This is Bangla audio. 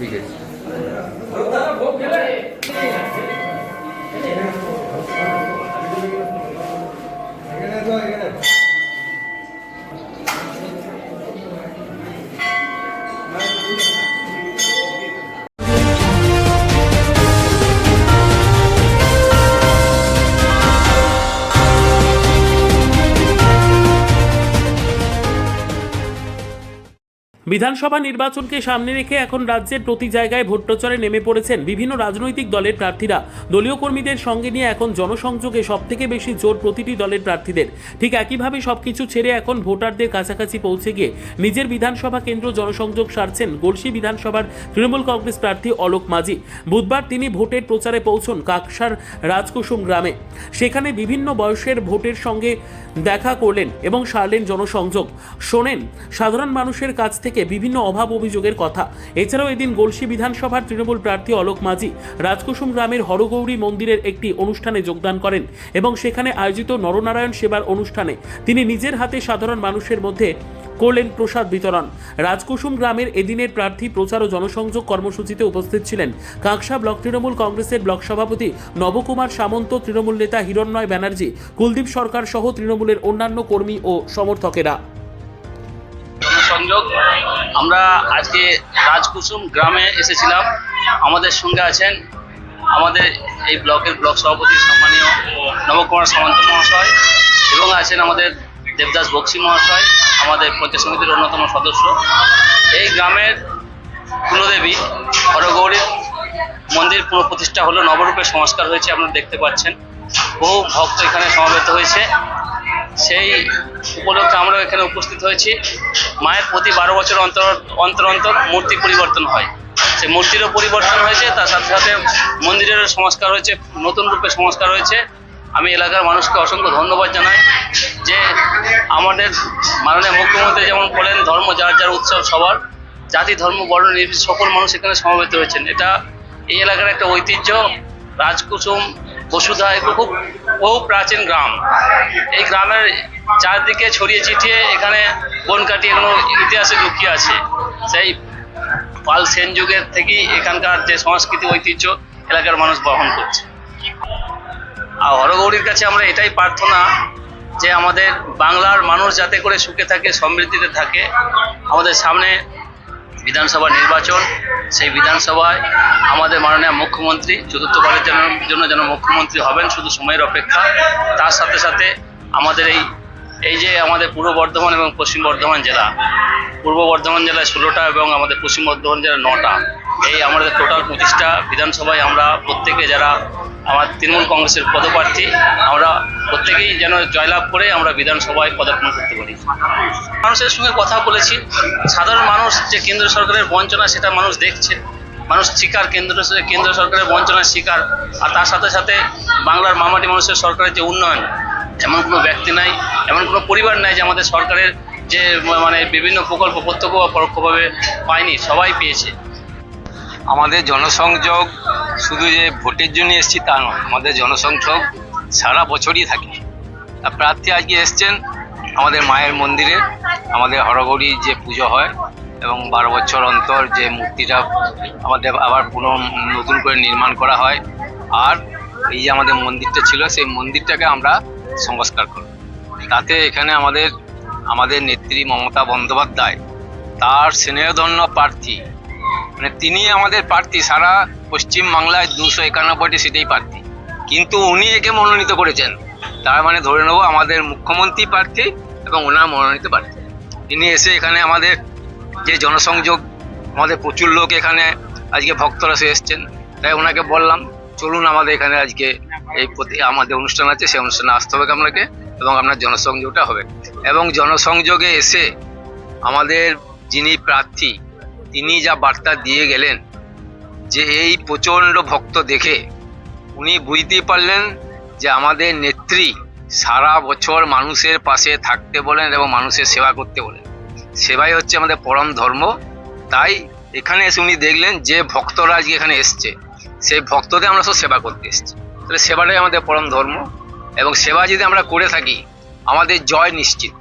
ঠিক আছে। বিধানসভা নির্বাচনকে সামনে রেখে এখন রাজ্যের প্রতি জায়গায় ভোট প্রচারে নেমে পড়েছেন বিভিন্ন রাজনৈতিক দলের প্রার্থীরা। দলীয় কর্মীদের সঙ্গে নিয়ে এখন জনসংযোগে সবথেকে বেশি জোর প্রতিটি দলের প্রার্থীদের। ঠিক একইভাবে সবকিছু ছেড়ে এখন ভোটারদের কাছাকাছি পৌঁছে গিয়ে নিজের বিধানসভা কেন্দ্র জনসংযোগ সারছেন গলসি বিধানসভার তৃণমূল কংগ্রেস প্রার্থী অলোক মাঝি। বুধবার তিনি ভোটের প্রচারে পৌঁছন কাকসার রাজকুসুম গ্রামে। সেখানে বিভিন্ন বয়সের ভোটের সঙ্গে দেখা করলেন এবং সারলেন জনসংযোগ। শোনেন সাধারণ মানুষের কাছ থেকে বিভিন্ন অভাব অভিযোগের কথা। এছাড়াও এদিন গলসি বিধানসভার তৃণমূল প্রার্থী অলোক মাঝি রাজকুসুম গ্রামের হরগৌরী মন্দিরের একটি অনুষ্ঠানে যোগদান করেন এবং সেখানে আয়োজিত নরনারায়ণ সেবার অনুষ্ঠানে তিনি নিজের হাতে সাধারণ মানুষের মধ্যে করলেন প্রসাদ বিতরণ। রাজকুসুম গ্রামের এদিনের প্রার্থী প্রচার ও জনসংযোগ কর্মসূচিতে উপস্থিত ছিলেন কাকসা ব্লক তৃণমূল কংগ্রেসের ব্লক সভাপতি নবকুমার সামন্ত, তৃণমূল নেতা হিরণ্ময় ব্যানার্জি, কুলদীপ সরকার সহ তৃণমূলের অন্যান্য কর্মী ও সমর্থকেরা। জনসংযোগ আমরা আজকে রাজকুসুম গ্রামে এসেছিলাম। আমাদের সঙ্গে আছেন আমাদের এই ব্লকের ব্লক সভাপতি সম্মানীয় নবকুমার সামন্ত মহাশয় এবং আছেন আমাদের দেবদাস বক্সি মহাশয়, আমাদের পঞ্চায়েত সমিতির অন্যতম সদস্য। এই গ্রামের কুলদেবী হরগৌরীর মন্দির পুনঃপ্রতিষ্ঠা হলো, নবরূপে সংস্কার হয়েছে, আপনারা দেখতে পাচ্ছেন। বহু ভক্ত এখানে সমবেত হয়েছে। সেই উপলক্ষে আমরা এখানে উপস্থিত হয়েছি। মায়ের প্রতি 12 বছর অন্তর অন্তর মূর্তি পরিবর্তন হয়। সেই মূর্তিরও পরিবর্তন হয়েছে, তার সাথে সাথে মন্দিরেরও সংস্কার হয়েছে, নতুন রূপে সংস্কার হয়েছে। আমি এলাকার মানুষকে অসংখ্য ধন্যবাদ জানাই যে আমাদের মাননীয় মুখ্যমন্ত্রী যেমন বলেন ধর্ম যার যার উৎসব সবার, জাতি ধর্ম বর্ণ নির্বিশেষে সকল মানুষ এখানে সমবেত হয়েছেন। এটা এই এলাকার একটা ঐতিহ্য। রাজকুসুম বসুধা এগুলো খুব বহু প্রাচীন গ্রাম। এই গ্রামের চারদিকে ছড়িয়ে ছিটিয়ে এখানে বনকাটি এগুলো ইতিহাসে লুকিয়ে আছে। সেই পাল সেন যুগের থেকেই এখানকার যে সংস্কৃতি ঐতিহ্য এলাকার মানুষ বহন করছে। আর হরগৌরীর কাছে আমরা এটাই প্রার্থনা যে আমাদের বাংলার মানুষ যাতে করে সুখে থাকে, সমৃদ্ধিতে থাকে। আমাদের সামনে বিধানসভা নির্বাচন, সেই বিধানসভায় আমাদের মাননীয় মুখ্যমন্ত্রী চতুর্থবারের জন্য যেন মুখ্যমন্ত্রী হবেন, শুধু সময়ের অপেক্ষা। তার সাথে সাথে আমাদের এই যে আমাদের পূর্ব বর্ধমান এবং পশ্চিম বর্ধমান জেলা, পূর্ব বর্ধমান জেলায় 16টা এবং আমাদের পশ্চিম বর্ধমান জেলায় 9টা, এই আমাদের টোটাল 25টা বিধানসভায় আমরা প্রত্যেকে যারা আমার তৃণমূল কংগ্রেসের পদপ্রার্থী, আমরা প্রত্যেকেই যেন জয়লাভ করে আমরা বিধানসভায় পদার্পণ করতে পারি। মানুষের সঙ্গে কথা বলেছি। সাধারণ মানুষ যে কেন্দ্র সরকারের বঞ্চনা সেটা মানুষ দেখছে, মানুষ শিকার, কেন্দ্র সরকারের বঞ্চনার শিকার। আর তার সাথে সাথে বাংলার মামাটি মানুষের সরকারের যে উন্নয়ন, এমন কোনো ব্যক্তি নাই, এমন কোনো পরিবার নাই যে আমাদের সরকারের যে বিভিন্ন প্রকল্প প্রত্যক্ষ বা পরোক্ষভাবে পায়নি, সবাই পেয়েছে। আমাদের জনসংযোগ শুধু যে ভোটের জন্য এসেছি তা নয়, আমাদের জনসংযোগ সারা বছরই থাকে। প্রার্থী আজকে এসছেন আমাদের মায়ের মন্দিরে, আমাদের হরগৌরী যে পুজো হয় এবং 12 বছর অন্তর যে মূর্তিটা আমাদের আবার নতুন করে নির্মাণ করা হয়। আর এই যে আমাদের মন্দিরটা ছিল, সেই মন্দিরটাকে আমরা সংস্কার করব। তাতে এখানে আমাদের নেত্রী মমতা বন্দ্যোপাধ্যায়, তার স্নেহধন্য প্রার্থী, তিনি আমাদের প্রার্থী। সারা পশ্চিম বাংলায় 291টি সিটেই প্রার্থী, কিন্তু উনি একে মনোনীত করেছেন। তার মানে ধরে নেব আমাদের মুখ্যমন্ত্রী প্রার্থী এবং ওনার মনোনীত প্রার্থী। তিনি এসে এখানে আমাদের যে জনসংযোগ, আমাদের প্রচুর লোক এখানে আজকে ভক্তরা এসেছেন, তাই ওনাকে বললাম চলুন আমাদের এখানে আজকে আমাদের অনুষ্ঠান আছে, সেই অনুষ্ঠানে আসতে হবে আপনাকে এবং আপনার জনসংযোগটা হবে। এবং জনসংযোগে এসে আমাদের যিনি প্রার্থী তিনি যা বার্তা দিয়ে গেলেন যে এই প্রচণ্ড ভক্ত দেখে উনি বুঝতেই পারলেন যে আমাদের নেত্রী সারা বছর মানুষের পাশে থাকতে বলেন এবং মানুষের সেবা করতে বলেন। সেবাই হচ্ছে আমাদের পরম ধর্ম। তাই এখানে এসে উনি দেখলেন যে ভক্তরা আজকে এখানে এসছে, সেই ভক্তদের আমরা সব সেবা করতে এসেছি। তাহলে সেবাটাই আমাদের পরম ধর্ম এবং সেবা যদি আমরা করে থাকি আমাদের জয় নিশ্চিত।